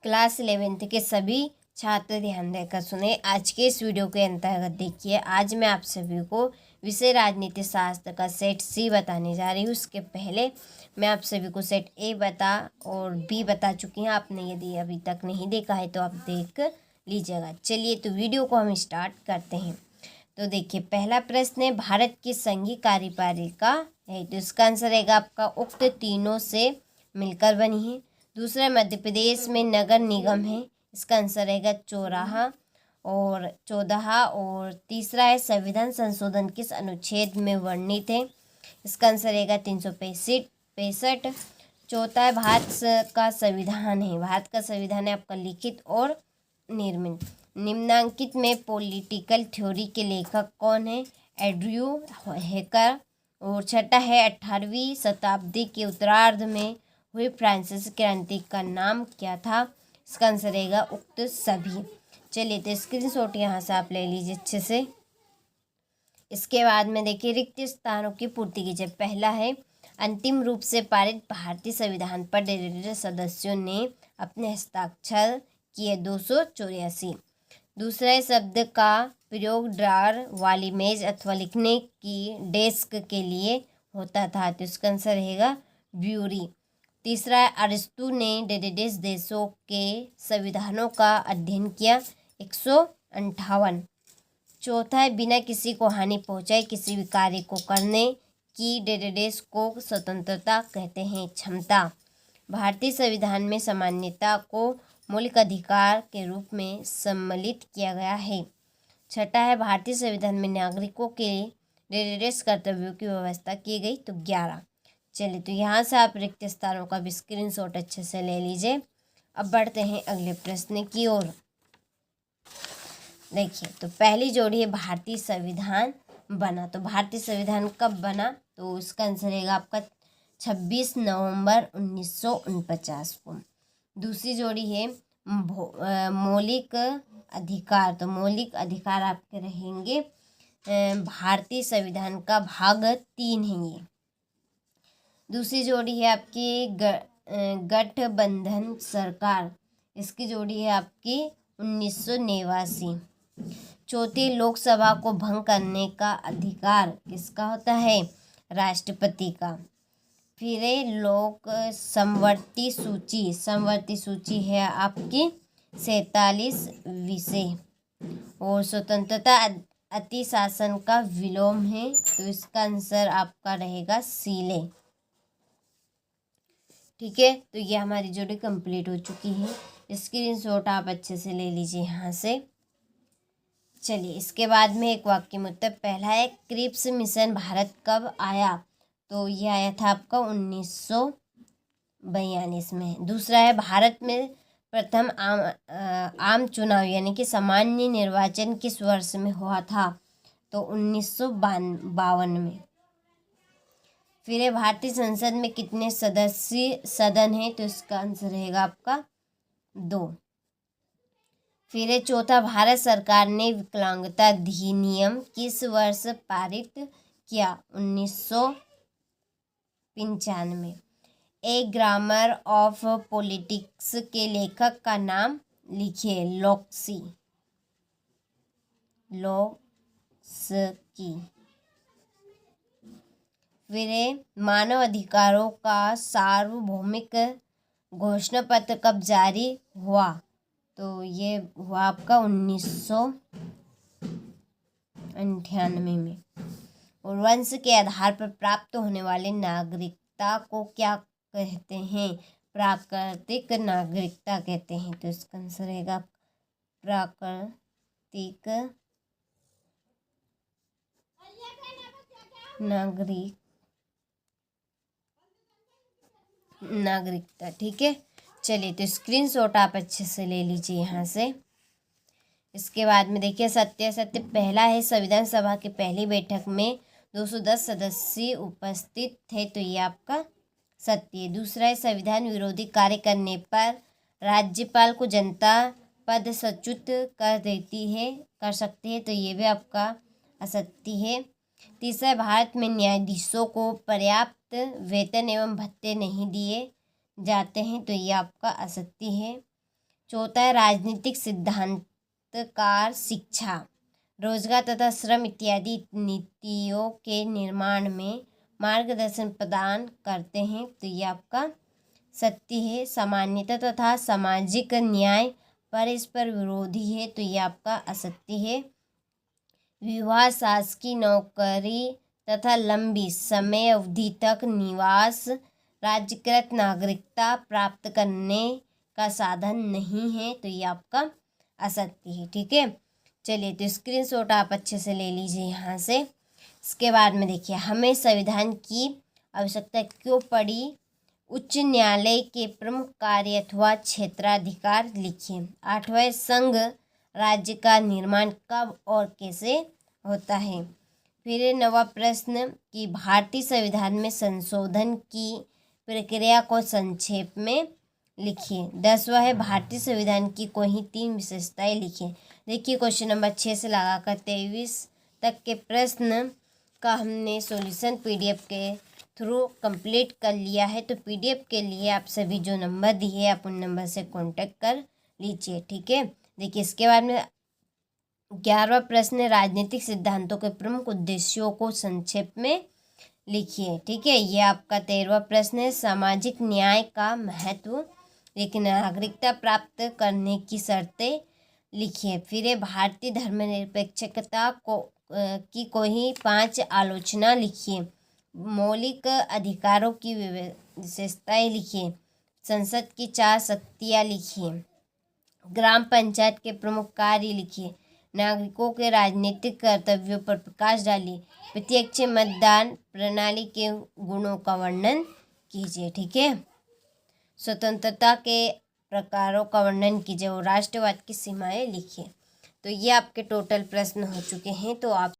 Class 11th के सभी छात्र ध्यान देकर सुने। आज के इस वीडियो के अंतर्गत देखिए, आज मैं आप सभी को विषय राजनीति शास्त्र का सेट सी बताने जा रही हूँ। उसके पहले मैं आप सभी को सेट ए बता और बी बता चुकी हूँ। आपने यदि अभी तक नहीं देखा है तो आप देख लीजिएगा। चलिए तो वीडियो को हम स्टार्ट करते हैं। तो देखिए, पहला प्रश्न है, भारत की संघीय कार्यपालिका है, तो इसका आंसर रहेगा आपका उक्त तीनों से मिलकर बनी है। दूसरा, मध्य प्रदेश में नगर निगम है, इसका आंसर रहेगा 14 और तीसरा है, संविधान संशोधन किस अनुच्छेद में वर्णित है, इसका आंसर रहेगा 365। चौथा है, भारत का संविधान है, भारत का संविधान है आपका लिखित और निर्मित। निम्नांकित में पॉलिटिकल थ्योरी के लेखक कौन है, एंड्रयू हेकर। और छठा है, 18वीं शताब्दी के उत्तरार्ध में हुई फ्रांसीसी क्रांति का नाम क्या था, इसका आंसर रहेगा उक्त सभी। चलिए तो स्क्रीनशॉट यहाँ से आप ले लीजिए अच्छे से। इसके बाद में देखिए, रिक्त स्थानों की पूर्ति कीजिए। पहला है, अंतिम रूप से पारित भारतीय संविधान पर डेलीगेट सदस्यों ने अपने हस्ताक्षर किए 284। दूसरा है, शब्द का प्रयोग ड्रार वाली मेज अथवा लिखने की डेस्क के लिए होता था, तो इसका आंसर रहेगा ब्यूरी। तीसरा है, अरिस्तु ने डेडेडेस देशों के संविधानों का अध्ययन किया 158। चौथा है, बिना किसी को हानि पहुंचाए किसी भी कार्य को करने की डेडेडेस को स्वतंत्रता कहते हैं क्षमता। भारतीय संविधान में सामान्यता को मौलिक अधिकार के रूप में सम्मिलित किया गया है। छठा है, भारतीय संविधान में नागरिकों के डेडेडेस कर्तव्यों की व्यवस्था की गई, तो 11। चलिए तो यहाँ से आप रिक्त स्थानों का भी स्क्रीनशॉट अच्छे से ले लीजिए। अब बढ़ते हैं अगले प्रश्न की ओर। देखिए, तो पहली जोड़ी है, भारतीय संविधान बना, तो भारतीय संविधान कब बना, तो इसका आंसर रहेगा आपका 26 नवंबर 1949 को। दूसरी जोड़ी है मौलिक अधिकार, तो मौलिक अधिकार आपके रहेंगे भारतीय संविधान का भाग 3 है ये। दूसरी जोड़ी है आपकी गठबंधन सरकार, इसकी जोड़ी है आपकी 1989। चौथी, लोकसभा को भंग करने का अधिकार किसका होता है, राष्ट्रपति का। फिर लोक समवर्ती सूची है आपकी 47 विषय। और स्वतंत्रता अति शासन का विलोम है, तो इसका आंसर आपका रहेगा सीले। ठीक है, तो ये हमारी जोड़ी कंप्लीट हो चुकी है। स्क्रीनशॉट आप अच्छे से ले लीजिए यहाँ से। चलिए, इसके बाद में एक वाक्य में उत्तर। पहला है, क्रिप्स मिशन भारत कब आया, तो ये आया था आपका 1942 में। दूसरा है, भारत में प्रथम आम चुनाव यानी कि सामान्य निर्वाचन किस वर्ष में हुआ था, तो 1952 में। फिर है, भारतीय संसद में कितने सदस्य सदन है, तो इसका आंसर रहेगा आपका 2। फिर है, चौथा, भारत सरकार ने विकलांगता अधिनियम किस वर्ष पारित किया, 1995। ए ग्रामर ऑफ पॉलिटिक्स के लेखक का नाम लिखिए, लोक्सी। फिर मानव अधिकारों का सार्वभौमिक घोषणा पत्र कब जारी हुआ, तो ये हुआ आपका 1998 में। और वंश के आधार पर प्राप्त होने वाले नागरिकता को क्या कहते हैं, प्राकृतिक नागरिकता कहते हैं, तो इसका आंसर रहेगा प्राकृतिक नागरिकता। ठीक है, चलिए तो स्क्रीनशॉट आप अच्छे से ले लीजिए यहाँ से। इसके बाद में देखिए, सत्य पहला है, संविधान सभा की पहली बैठक में 210 सदस्य उपस्थित थे, तो ये आपका सत्य। दूसरा है, संविधान विरोधी कार्य करने पर राज्यपाल को जनता पदच्युत कर सकती है, तो ये भी आपका असत्य है। तीसरा, भारत में न्यायाधीशों को पर्याप्त वेतन एवं भत्ते नहीं दिए जाते हैं, तो ये आपका असत्य है। चौथा है राजनीतिक सिद्धांतकार शिक्षा, रोजगार तथा श्रम इत्यादि नीतियों के निर्माण में मार्गदर्शन प्रदान करते हैं, तो ये आपका सत्य है। सामान्यता तथा सामाजिक न्याय परस्पर विरोधी है, तो ये आपका असत्य है। विवाह, शासकीय नौकरी तथा लंबी समय अवधि तक निवास राज्यकृत नागरिकता प्राप्त करने का साधन नहीं है, तो ये आपका असत्य है। ठीक है, चलिए तो स्क्रीनशॉट आप अच्छे से ले लीजिए यहाँ से। इसके बाद में देखिए, हमें संविधान की आवश्यकता क्यों पड़ी। उच्च न्यायालय के प्रमुख कार्य अथवा क्षेत्राधिकार लिखिए। 8वां, संघ राज्य का निर्माण कब और कैसे होता है। फिर 9वां प्रश्न कि भारतीय संविधान में संशोधन की प्रक्रिया को संक्षेप में लिखिए। 10वां है भारतीय संविधान की कोई 3 विशेषताएं लिखिए। देखिए क्वेश्चन नंबर 6 से लगाकर 23 तक के प्रश्न का हमने सॉल्यूशन पीडीएफ के थ्रू कंप्लीट कर लिया है। तो पीडीएफ के लिए आप सभी जो नंबर दिए आप उन नंबर से कांटेक्ट कर लीजिए। ठीक है, देखिए इसके बाद में 11वां प्रश्न, राजनीतिक सिद्धांतों के प्रमुख उद्देश्यों को संक्षेप में लिखिए। ठीक है, ये आपका 13वां प्रश्न है, सामाजिक न्याय का महत्व लेकिन नागरिकता प्राप्त करने की शर्तें लिखिए। फिर भारतीय धर्मनिरपेक्षता की कोई 5 आलोचना लिखिए। मौलिक अधिकारों की विशेषताएं लिखिए। संसद की 4 शक्तियाँ लिखिए। ग्राम पंचायत के प्रमुख कार्य लिखिए। नागरिकों के राजनीतिक कर्तव्यों पर प्रकाश डालिए। प्रत्यक्ष मतदान प्रणाली के गुणों का वर्णन कीजिए। ठीक है, स्वतंत्रता के प्रकारों का वर्णन कीजिए और राष्ट्रवाद की सीमाएं लिखिए। तो ये आपके टोटल प्रश्न हो चुके हैं। तो आप